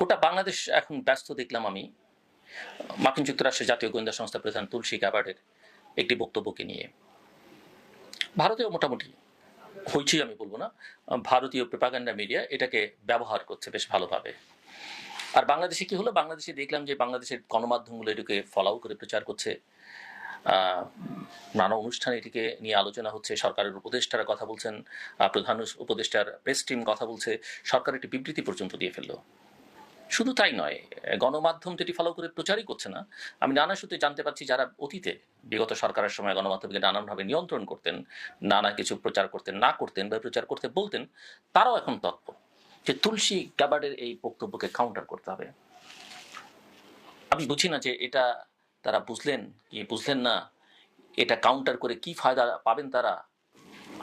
গোটা বাংলাদেশ এখন ব্যস্ত দেখলাম আমি মার্কিন যুক্তরাষ্ট্রের জাতীয় গোয়েন্দা সংস্থা প্রধান তুলসী গ্যাবার্ডের একটি বক্তব্যকে নিয়ে। ভারতেও মোটামুটি হইচই আমি বলবো না, ভারতীয় প্রোপাগান্ডা মিডিয়া এটাকে ব্যবহার করছে বেশ ভালোভাবে। আর বাংলাদেশে কি হলো, বাংলাদেশে দেখলাম যে বাংলাদেশের গণমাধ্যমগুলো এটাকে ফলো করে প্রচার করছে। নানা অনুষ্ঠানে এটিকে নিয়ে আলোচনা হচ্ছে, সরকারের উপদেষ্টারা কথা বলছেন, প্রধান উপদেষ্টার প্রেস টিম কথা বলছে, সরকার একটি বিবৃতি পর্যন্ত দিয়ে ফেললো। শুধু তাই নয়, গণমাধ্যম তো এটি ফলো করে প্রচারই করছে না। আমি নানা সূত্রে জানতে পারছি যারা অতীতে বিগত সরকারের সময় গণমাধ্যমকে নানানভাবে নিয়ন্ত্রণ করতেন, নানা কিছু প্রচার করতেন না করতেন বা প্রচার করতে বলতেন, তারাও এখন তৎপর যে তুলসী গ্যাবার্ডের এই বক্তব্যকে কাউন্টার করতে হবে। আমি বুঝি না যে এটা তারা বুঝলেন কি বুঝলেন না, এটা কাউন্টার করে কি ফায়দা পাবেন তারা,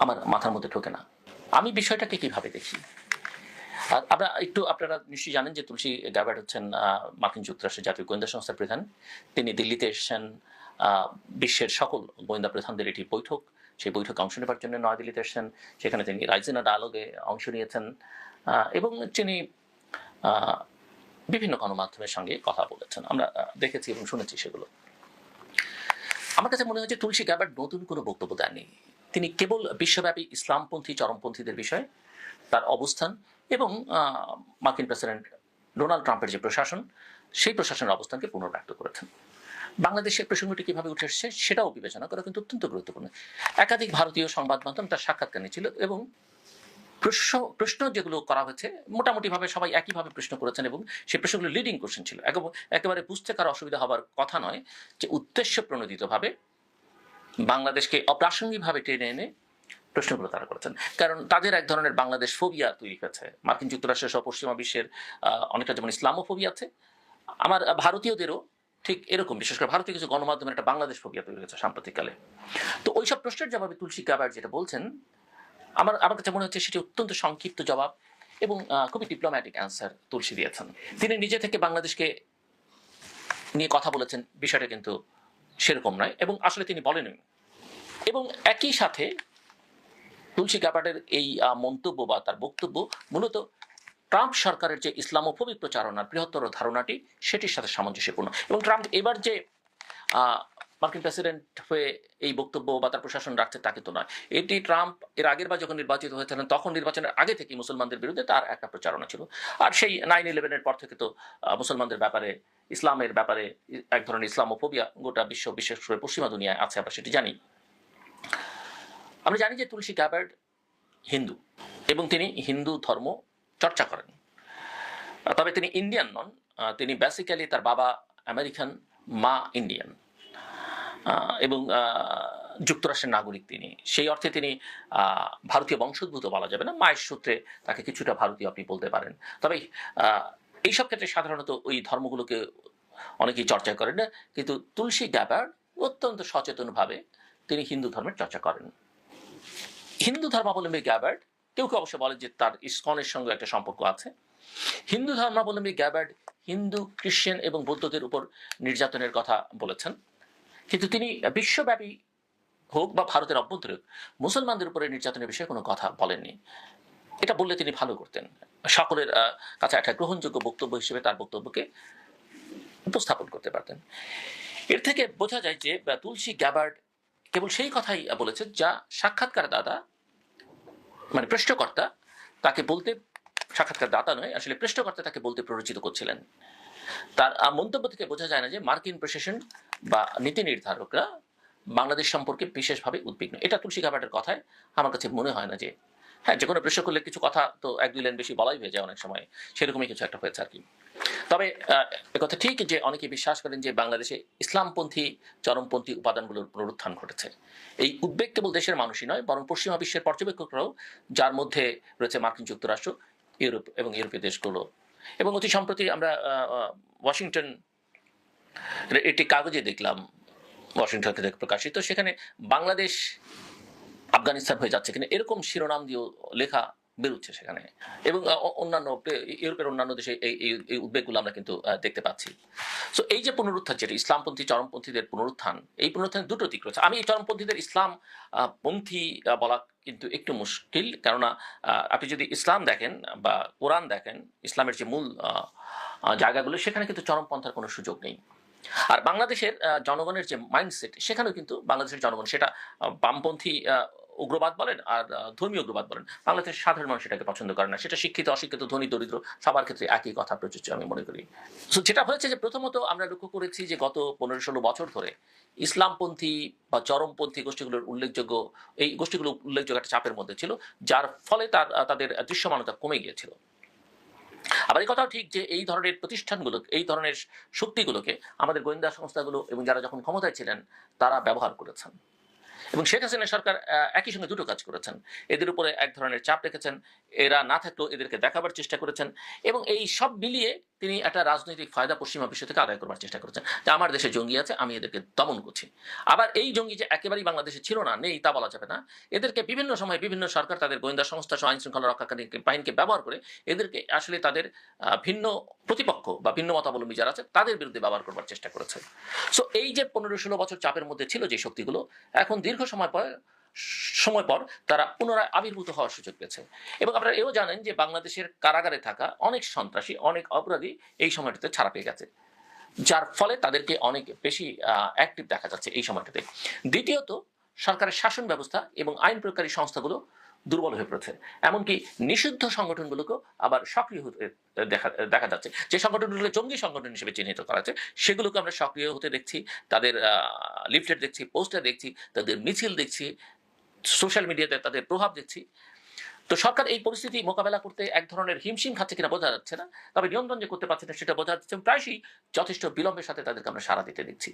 আমার মাথার মধ্যে ঢোকে না। আমি বিষয়টাকে কিভাবে দেখি, আপনারা নিশ্চয়ই জানেন যে তুলসী গ্যাবার্ড হচ্ছেন মার্কিন যুক্তরাষ্ট্রের জাতীয় গোয়েন্দা সংস্থার প্রধান। তিনি দিল্লিতে এসেছেন বিশ্বের সকল গোয়েন্দা প্রধানদের একটি বৈঠক, সেই বৈঠকে অংশ নেবার জন্য নয়াদিল্লিতে এসেছেন। সেখানে তিনি রাইজিনা ডায়ালগে অংশ নিয়েছেন এবং তিনি বিভিন্ন গণমাধ্যমের সঙ্গে কথা বলেছেন। আমরা দেখেছি এবং শুনেছি সেগুলো। আমার কাছে মনে হয় যে তুলসী গ্যাবার্ড নতুন কোনো বক্তব্য দেননি। তিনি কেবল বিশ্বব্যাপী ইসলামপন্থী চরমপন্থীদের বিষয়ে তার অবস্থান এবং মার্কিন প্রেসিডেন্ট ডোনাল্ড ট্রাম্পের যে প্রশাসন, সেই প্রশাসনের অবস্থানকে পুনর্ব্যক্ত করেছেন। বাংলাদেশের প্রসঙ্গটি কিভাবে উঠে এসেছে সেটাও বিবেচনা করা কিন্তু অত্যন্ত গুরুত্বপূর্ণ। একাধিক ভারতীয় সংবাদ মাধ্যম তার সাক্ষাৎকার নিয়েছিল এবং প্রশ্ন যেগুলো করা হয়েছে মোটামুটিভাবে সবাই একইভাবে প্রশ্ন করেছেন এবং সেই প্রশ্নগুলো লিডিং কোশ্চেন ছিল। একেবারে বুঝতে কারো অসুবিধা হবার কথা নয় যে উদ্দেশ্য প্রণোদিতভাবে বাংলাদেশকে অপ্রাসঙ্গিকভাবে টেনে এনে প্রশ্নগুলো তারা করেছেন। কারণ তাদের এক ধরনের বাংলাদেশ ফোবিয়া তৈরি হয়েছে। মার্কিন যুক্তরাষ্ট্রের সহ পশ্চিমা বিশ্বের অনেকটা যেমন ইসলামোফোবিয়া আছে, আমার ভারতীয়দেরও ঠিক এরকম, বিশেষ করে ভারতীয় কিছু গণমাধ্যমের একটা বাংলাদেশ ফোবিয়া তৈরি হয়েছে সাম্প্রতিককালে। তো ওইসব প্রশ্নের জবাবে তুলসী গ্যাবার্ড যেটা বলছেন, আমার কাছে মনে হচ্ছে সেটি অত্যন্ত সংক্ষিপ্ত জবাব এবং খুবই ডিপ্লোম্যাটিক অ্যান্সার তুলসী দিয়েছেন। তিনি নিজে থেকে বাংলাদেশকে নিয়ে কথা বলেছেন, বিষয়টা কিন্তু সেরকম নয় এবং আসলে তিনি বলেননি। এবং একই সাথে তুলসী গ্যাবার্ডের এই মন্তব্য বা তার বক্তব্য মূলত ট্রাম্প সরকারের যে ইসলামোফোবিক প্রচারণার বৃহত্তর ধারণাটি সেটির সাথে সামঞ্জস্যপূর্ণ। এবং ট্রাম্প এবার যে মার্কিন প্রেসিডেন্ট হয়ে এই বক্তব্য বা তার প্রশাসন রাখছে তা কিন্তু নয়। এটি ট্রাম্প এর আগের বার যখন নির্বাচিত হয়েছিলেন তখন নির্বাচনের আগে থেকে মুসলমানদের বিরুদ্ধে তার একটা প্রচারণা ছিল। আর সেই 9/11-এর পর থেকে তো মুসলমানদের ব্যাপারে, ইসলামের ব্যাপারে এক ধরনের ইসলামোফোবিয়া গোটা বিশেষ করে পশ্চিমা দুনিয়ায় আছে, আমরা সেটি জানি। আমরা জানি যে তুলসী গ্যাবার্ড হিন্দু এবং তিনি হিন্দু ধর্ম চর্চা করেন। তবে তিনি ইন্ডিয়ান নন, তিনি বেসিক্যালি তার বাবা আমেরিকান, মা ইন্ডিয়ান এবং যুক্তরাষ্ট্রের নাগরিক। তিনি সেই অর্থে তিনি ভারতীয় বংশোদ্ভূত বলা যাবে না, মায়ের সূত্রে তাকে কিছুটা ভারতীয় আপনি বলতে পারেন। তবে এইসব ক্ষেত্রে সাধারণত ওই ধর্মগুলোকে অনেকেই চর্চা করেন না, কিন্তু তুলসী গ্যাবার্ড অত্যন্ত সচেতনভাবে তিনি হিন্দু ধর্মের চর্চা করেন। হিন্দু ধর্মাবলম্বী গ্যাবার্ড কেউ কেউ অবশ্য বলে যে তার ইসকনের সঙ্গে একটা সম্পর্ক আছে। হিন্দু ধর্মাবলম্বী গ্যাবার্ড হিন্দু, খ্রিস্টান এবং বৌদ্ধদের উপর নির্যাতনের কথা বলেছেন, কিন্তু তিনি বিশ্বব্যাপী হোক বা ভারতের অভ্যন্তরে মুসলমানদের উপরে নির্যাতনের বিষয়ে কোনো কথা বলেননি। এটা বললে তিনি ভালো করতেন, সকলের কাছে একটা গ্রহণযোগ্য বক্তব্য হিসেবে তার বক্তব্যকে উপস্থাপন করতে পারতেন। এর থেকে বোঝা যায় যে তুলসী গ্যাবার্ড কেবল সেই কথাই বলেছেন যা সাক্ষাৎকার দাতা, মানে প্রশ্নকর্তা তাকে বলতে, সাক্ষাৎকার দাতা নয় আসলে প্রশ্নকর্তা তাকে বলতে প্ররোচিত করছিলেন। তার মন্তব্য থেকে বোঝা যায় না যে মার্কিন প্রশাসন বা নীতি নির্ধারকরা বাংলাদেশ সম্পর্কে বিশেষভাবে উদ্বিগ্ন। এটা তুলসী গ্যাবার্ডের কথায় আমার কাছে মনে হয় না যে, হ্যাঁ, যে কোনো প্রশ্ন করলে কিছু কথা তো 1-2 লাইন বেশি বলাই হয়ে যায় অনেক সময়, সেরকমই কিছু একটা হয়েছে আর কি। তবে একথা ঠিক যে অনেকে বিশ্বাস করেন যে বাংলাদেশে ইসলামপন্থী চরমপন্থী উপাদানগুলোর পুনরুত্থান ঘটেছে। এই উদ্বেগ কেবল দেশের মানুষই নয়, বরং পশ্চিমা বিশ্বের পর্যবেক্ষকরাও, যার মধ্যে রয়েছে মার্কিন যুক্তরাষ্ট্র, ইউরোপ এবং ইউরোপীয় দেশগুলো। এবং অতি সম্প্রতি আমরা ওয়াশিংটন একটি কাগজে দেখলাম, ওয়াশিংটন থেকে প্রকাশিত, সেখানে বাংলাদেশ আফগানিস্তান হয়ে যাচ্ছে কিনা এরকম শিরোনাম দিয়েও লেখা বেরোচ্ছে সেখানে। এবং অন্যান্য ইউরোপের অন্যান্য দেশে এই উদ্বেগগুলো আমরা কিন্তু দেখতে পাচ্ছি। সো এই যে পুনরুত্থান, যেটা ইসলামপন্থী চরমপন্থীদের পুনরুত্থান, এই পুনরুত্থান দুটো দিক রয়েছে। আমি এই চরমপন্থীদের ইসলাম পন্থী বলা কিন্তু একটু মুশকিল, কেননা আপনি যদি ইসলাম দেখেন বা কোরআন দেখেন, ইসলামের যে মূল জায়গাগুলো, সেখানে কিন্তু চরমপন্থার কোনো সুযোগ নেই। আর বাংলাদেশের জনগণের যে মাইন্ডসেট, সেখানেও কিন্তু বাংলাদেশের জনগণ, সেটা বামপন্থী উগ্রবাদ বলেন আর ধর্মীয় উগ্রবাদ বলেন, বাংলাদেশের সাধারণ মানুষ এটাকে পছন্দ করে না। সেটা শিক্ষিত অশিক্ষিত, ধনী দরিদ্র, সবার ক্ষেত্রে একই কথা প্রযোজ্য আমি মনে করি। সো যেটা হয়েছে যে প্রথমত আমরা লক্ষ্য করেছি যে গত 15-16 বছর ধরে ইসলামপন্থী বা চরমপন্থী গোষ্ঠীগুলোর উল্লেখযোগ্য, এই গোষ্ঠীগুলো উল্লেখযোগ্য একটা চাপের মধ্যে ছিল, যার ফলে তাদের দৃশ্যমানতা কমে গিয়েছিল। আবার এই কথাও ঠিক যে এই ধরনের প্রতিষ্ঠানগুলো, এই ধরনের শক্তিগুলোকে আমাদের গোয়েন্দা সংস্থাগুলো এবং যারা যখন ক্ষমতায় ছিলেন তারা ব্যবহার করেছেন। এবং শেখ হাসিনা সরকার একই সঙ্গে দুটো কাজ করেছেন। এদের উপরে এক ধরনের চাপ রেখেছেন, এরা না থাকলেও এদেরকে দেখাবার চেষ্টা করেছেন, এবং এই সব মিলিয়ে তিনি একটা রাজনৈতিক ফায়দা পশ্চিমা বিশ্ব থেকে আদায় করবার চেষ্টা করেছেন, যে আমার দেশে জঙ্গি আছে, আমি এদেরকে দমন করছি। আবার এই জঙ্গি যে একেবারেই বাংলাদেশে ছিল না, নেই তা বলা যাবে না। এদেরকে বিভিন্ন সময় বিভিন্ন সরকার তাদের গোয়েন্দা সংস্থা সহ আইন শৃঙ্খলা রক্ষাকারী বাহিনীকে ব্যবহার করে এদেরকে আসলে তাদের ভিন্ন প্রতিপক্ষ বা ভিন্ন মতাবলম্বী যারা আছে তাদের বিরুদ্ধে ব্যবহার করবার চেষ্টা করেছে। সো এই যে 15-16 বছর চাপের মধ্যে ছিল যে শক্তিগুলো, এখন দীর্ঘ সময় পর তারা পুনরায় আবির্ভূত হওয়ার সুযোগ পেয়েছে। এবং আপনারা এও জানেন যে বাংলাদেশের কারাগারে থাকা অনেক সন্ত্রাসী, অনেক অপরাধী এই সময়টাতে ছাড়া পেয়ে গেছে, যার ফলে তাদেরকে অনেক বেশি অ্যাক্টিভ দেখা যাচ্ছে এই সময়টাতে। দ্বিতীয়ত, সরকারের শাসন ব্যবস্থা এবং আইন প্রয়োগকারী সংস্থাগুলো দুর্বল হয়ে পড়েছে। এমনকি নিষিদ্ধ সংগঠনগুলোকেও আবার সক্রিয় হতে দেখা যাচ্ছে। যে সংগঠনগুলো জঙ্গি সংগঠন হিসেবে চিহ্নিত করা আছে, সেগুলোকে আমরা সক্রিয় হতে দেখছি। তাদের লিফলেট দেখছি, পোস্টার দেখছি, তাদের মিছিল দেখছি, সোশ্যাল মিডিয়াতে তাদের প্রভাব দেখছি। তো সরকার এই পরিস্থিতি মোকাবেলা করতে এক ধরনের হিমশিম খাচ্ছে কিনা বোঝা যাচ্ছে না, তবে নিয়ন্ত্রণ যে করতে পারছে না সেটা বোঝা যাচ্ছে। প্রায়শই যথেষ্ট বিলম্বের সাথে তাদেরকে আমরা সাড়া দিতে দেখছি।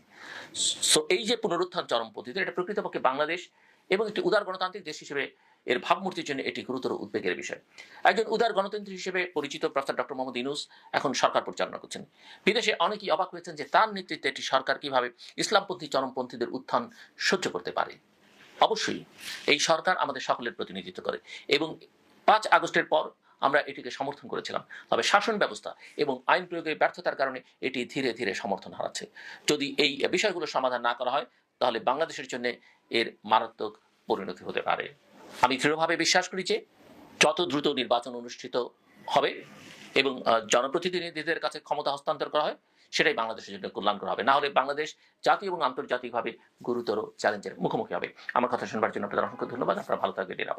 সো এই যে পুনরুত্থান চরমপন্থীদের, এটা প্রকৃতপক্ষে বাংলাদেশ এবং একটি উদার গণতান্ত্রিক দেশ হিসেবে এর ভাবমূর্তির জন্য এটি গুরুতর উদ্বেগের বিষয়। একজন উদার গণতন্ত্রী হিসেবে পরিচিত প্রফেসর ডক্টর মোহাম্মদ ইউনূস এখন সরকার পরিচালনা করছেন। বিদেশে অনেকেই অবাক হয়েছেন যে তার নেতৃত্বে একটি সরকার কিভাবে ইসলামপন্থী চরমপন্থীদের উত্থান সহ্য করতে পারে। অবশ্যই এই সরকার আমাদের সকলের প্রতিনিধিত্ব করে, এবং 5 আগস্টের পর আমরা এটিকে সমর্থন করেছিলাম। তবে শাসন ব্যবস্থা এবং আইন প্রয়োগের ব্যর্থতার কারণে এটি ধীরে ধীরে সমর্থন হারাচ্ছে। যদি এই বিষয়গুলো সমাধান না করা হয়, তাহলে বাংলাদেশের জন্য এর মারাত্মক পরিণতি হতে পারে। আমি দৃঢ়ভাবে বিশ্বাস করি যে যত দ্রুত নির্বাচন অনুষ্ঠিত হবে এবং জনপ্রতিনিধিদের কাছে ক্ষমতা হস্তান্তর করা হয়, সেটাই বাংলাদেশের জন্য কল্যাণকর হবে। না হলে বাংলাদেশ জাতীয় এবং আন্তর্জাতিকভাবে গুরুতর চ্যালেঞ্জের মুখোমুখি হবে। আমার কথা শুনবার জন্য আপনাদের অসংখ্য ধন্যবাদ। আপনারা ভালো থাকবেন, নিরাপদ